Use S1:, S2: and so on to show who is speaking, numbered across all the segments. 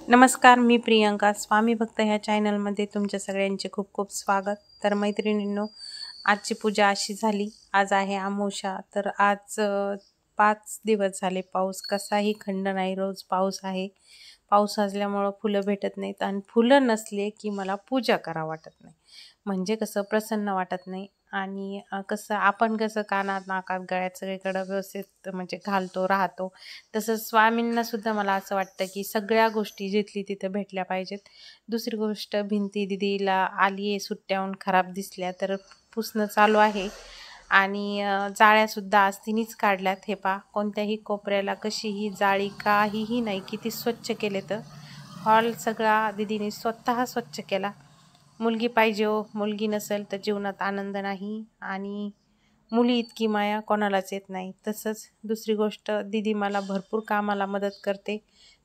S1: नमस्कार, मी प्रियंका. स्वामी भक्त ह्या चॅनलमध्ये तुमच्या सगळ्यांचे खूप खूप स्वागत. तर मैत्रिणींनो, आजची पूजा अशी झाली. आज आहे अमावस्या. तर आज 5 दिवस झाले पाऊस कसाही खंड नाही. रोज पाऊस आहे. पाऊस असल्यामुळं फुलं भेटत नाहीत आणि फुलं नसले की मला पूजा करावं वाटत नाही. म्हणजे कसं प्रसन्न वाटत नाही. आणि कसं आपण कसं कानात, नाकात, गळ्यात सगळीकडं व्यवस्थित म्हणजे घालतो, राहतो. तसंच स्वामींना सुद्धा मला असं वाटतं की सगळ्या गोष्टी जिथली तिथं भेटल्या पाहिजेत. दुसरी गोष्ट, भिंती दीदीला आली आहे सुट्ट्याहून, खराब दिसल्या तर पुसणं चालू आहे. आणि जाळ्यासुद्धा आज तिनेच काढल्यात. हे पहा, कोणत्याही कोपऱ्याला कशीही जाळी काहीही नाही. किती स्वच्छ केले. तर हॉल सगळा दीदीने स्वतः स्वच्छ केला. मुलगी पाहिजे हो, मुलगी नसेल तर जीवनात आनंद नाही. आणि मुली इतकी माया कोणालाच येत नाही. तसंच दुसरी गोष्ट, दीदी मला भरपूर कामाला मदत करते.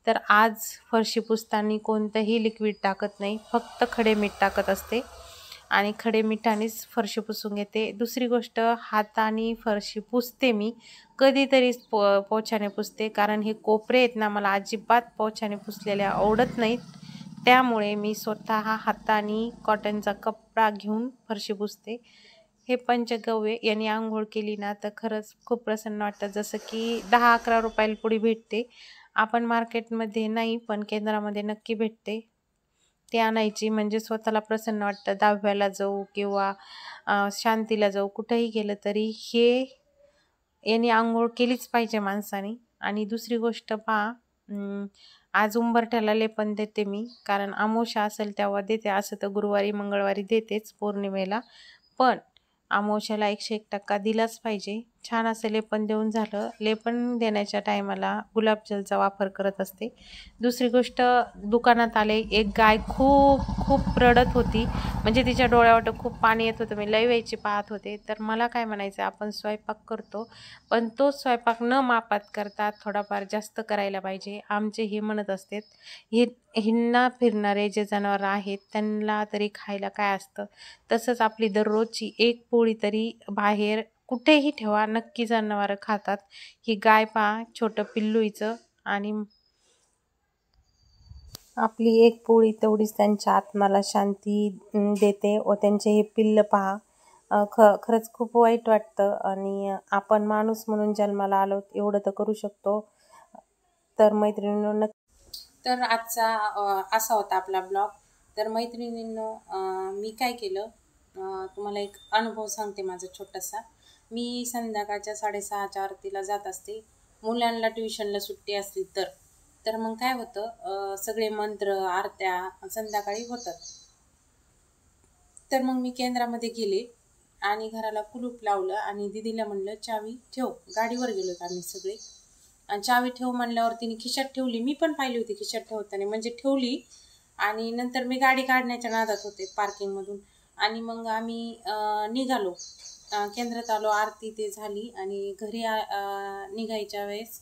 S1: तर आज फरशी पुसताना कोणतंही लिक्विड टाकत नाही, फक्त खडे मीठ टाकत असते आणि खडे मिठानेच फरशी पुसून घेते. दुसरी गोष्ट, हाताने फरशी पुसते मी, कधीतरीच पोछाने पुसते. कारण हे कोपरे आहेत ना, मला अजिबात पोछाने पुसलेले आवडत नाहीत. त्यामुळे मी स्वतः हाताने कॉटनचा कपडा घेऊन फरशी पुसते. हे पंचगव्य यांनी आंघोळ केली ना तर खरंच खूप प्रसन्न वाटतं. जसं की 10-11 रुपयाला पुडी भेटते. आपण मार्केटमध्ये नाही पण केंद्रामध्ये नक्की भेटते. ते आणायची म्हणजे स्वतःला प्रसन्न वाटतं. दहाव्याला जाऊ किंवा शांतीला जाऊ, कुठेही गेलं तरी हे यांनी आंघोळ केलीच पाहिजे माणसाने. आणि दुसरी गोष्ट पहा, आज उंबरठ्याला लेपन देते मी. कारण अमावस्या असेल तेव्हा देते. असं तर गुरुवारी मंगळवारी देतेच पौर्णिमेला, पण अमावस्याला 101% दिलाच पाहिजे. छान असं लेपन देऊन झालं. लेपन देण्याच्या टायमाला गुलाबजलचा वापर करत असते. दुसरी गोष्ट, दुकानात आले, एक गाय खूप खूप रडत होती. म्हणजे तिच्या डोळ्यावाटं खूप पाणी येत होतं. मी लई वेळची पाहत होते. तर मला काय म्हणायचं, आपण स्वयंपाक करतो पण तो स्वयंपाक न मापात करता थोडाफार जास्त करायला पाहिजे. आमचे हे म्हणत असतात, हे हिंडणं फिरणारे जे जनावरं आहेत त्यांना तरी खायला काय असतं. तसंच आपली दररोजची एक पोळी तरी बाहेर कुठेही ठेवा, नक्की जनावरं खातात. ही गाय पहा, छोटं पिल्लूचं, आणि आपली एक पोळी तेवढीच त्यांच्या आत्म्याला शांती देते. व त्यांचे हे पिल्लं पहा, खरंच खूप वाईट वाटतं. आणि आपण माणूस म्हणून जन्माला आलो, एवढं तर करू शकतो. तर मैत्रिणींनो, तर आजचा असा होता आपला ब्लॉग. तर मैत्रिणींनो, मी काय केलं, तुम्हाला एक अनुभव सांगते माझा छोटासा. मी संध्याकाळच्या 6:30च्या आरतीला जात असते. मुलांना ट्युशनला सुट्टी असली तर मग काय होतं, सगळे मंत्र आरत्या संध्याकाळी होतात. तर मग मी केंद्रामध्ये गेले आणि घराला कुलूप लावलं आणि दीदीला म्हणलं चावी ठेव. गाडीवर गेलो आम्ही सगळे, आणि चावी ठेव म्हणल्यावर तिने खिशात ठेवली. मी पण पाहिली होती खिशात ठेवताना, म्हणजे ठेवली. आणि नंतर मी गाडी काढण्याच्या नादात होते पार्किंगमधून. आणि मग आम्ही निघालो, केंद्रात आलो, आरती ते झाली. आणि घरी निघायच्या वेळेस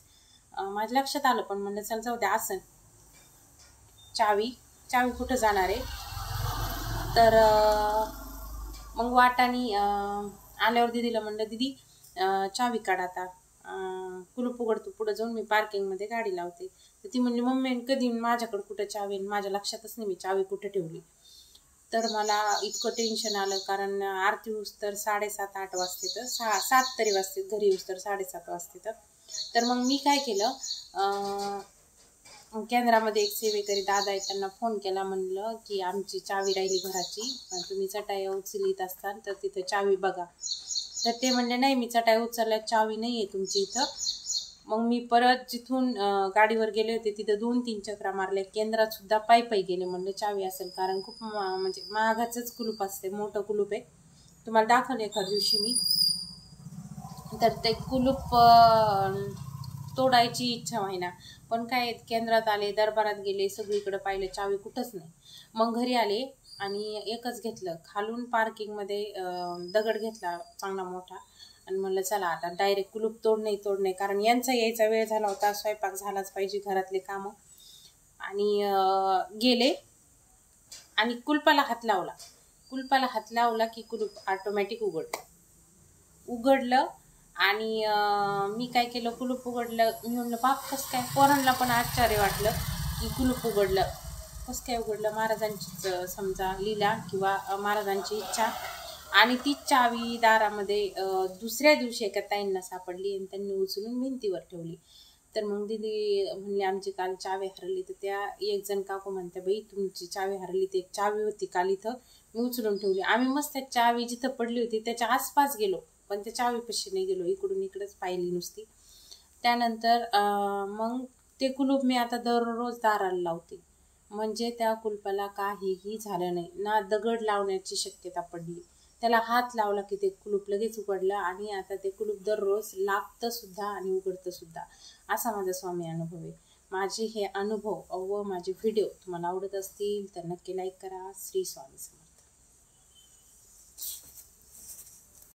S1: माझ्या लक्षात आलं, पण म्हणलं चल जाऊ द्या, आसन चावी कुठं जाणार आहे. तर मग वाटाने आल्यावर दीदीला म्हणलं, दीदी चावी काढ आता, कुलूप उघडतो, पुढं जाऊन मी पार्किंगमध्ये गाडी लावते. तर ती म्हणली, मम्मी कधी माझ्याकडे कुठं चावी, माझ्या लक्षातच नाही मी चावी कुठे ठेवली. तर मला इतकं टेन्शन आलं, कारण आरती होऊस तर 7:30-8 वाजते, तर 7 तरी वाजते, घरी येऊस तर 7:30 वाजते. तर मग मी काय केलं, केंद्रामध्ये एक सेवेकरी दादा आहे, त्यांना फोन केला. म्हणलं की आमची चावी राहिली घराची, तुम्ही चटाया उचलीत असताल तर तिथं चावी बघा. तर ते म्हणले, नाही मी चटाया उचलल्यात, चावी नाही आहे तुमची इथं. मग मी परत जिथून गाडीवर गेले होते तिथं 2-3 चक्रा मारल्या. केंद्रात सुद्धा पायी गेले. म्हणलं चावी असेल, कारण खूप म्हणजे महागाचंच कुलूप असते, मोठं कुलूप आहे. तुम्हाला दाखवलं एका दिवशी मी. तर ते कुलूप तोडायची इच्छा व्हायना. पण काय, केंद्रात आले, दरबारात गेले, सगळीकडे पाहिलं, चावी कुठंच नाही. मग घरी आले आणि एकच घेतलं, खालून पार्किंगमध्ये दगड घेतला चांगला मोठा. आणि म्हणलं चला आता डायरेक्ट कुलूप तोडणे, कारण यांचा यायचा वेळ झाला होता, स्वयंपाक झालाच पाहिजे, घरातले कामं. आणि गेले आणि कुलपाला हात लावला की कुलूप ऑटोमॅटिक उघडलं. आणि मी काय केलं, कुलूप उघडलं. मी म्हणलं बाप कसं काय, पोरांना पण आश्चर्य वाटलं. की कुलूप उघडलं. कसं काय उघडलं? महाराजांचीच समजा लीला किंवा महाराजांची इच्छा. आणि तीच चावी दारामध्ये दुसऱ्या दिवशी एका ताईंना सापडली आणि त्यांनी उचलून भिंतीवर ठेवली. तर मग दिदी म्हणले आमची काल चावी हरली. तर त्या एक जण काकू म्हणते, बाई तुमची चावी हरली, ते एक चावी होती काल इथं, मी उचलून ठेवली. आम्ही मस्त त्या चावी जिथं पडली होती त्याच्या आसपास गेलो, पण त्या चावीपाशी नाही गेलो, इकडून इकडेच पाहिली नुसती. त्यानंतर मग ते कुलूप मी आता दररोज दाराला लावते, म्हणजे त्या कुलपाला काहीही झालं नाही, ना दगड लावण्याची शक्यता पडली. त्याला हात लावला की ते कुलूप लगेच उघडलं आणि आता ते कुलूप दररोज लागतं सुद्धा आणि उघडतं सुद्धा. असा माझा स्वामी अनुभव आहे. माझे हे अनुभव व माझे व्हिडिओ तुम्हाला आवडत असतील तर नक्की लाईक करा. श्री स्वामी समर्थ.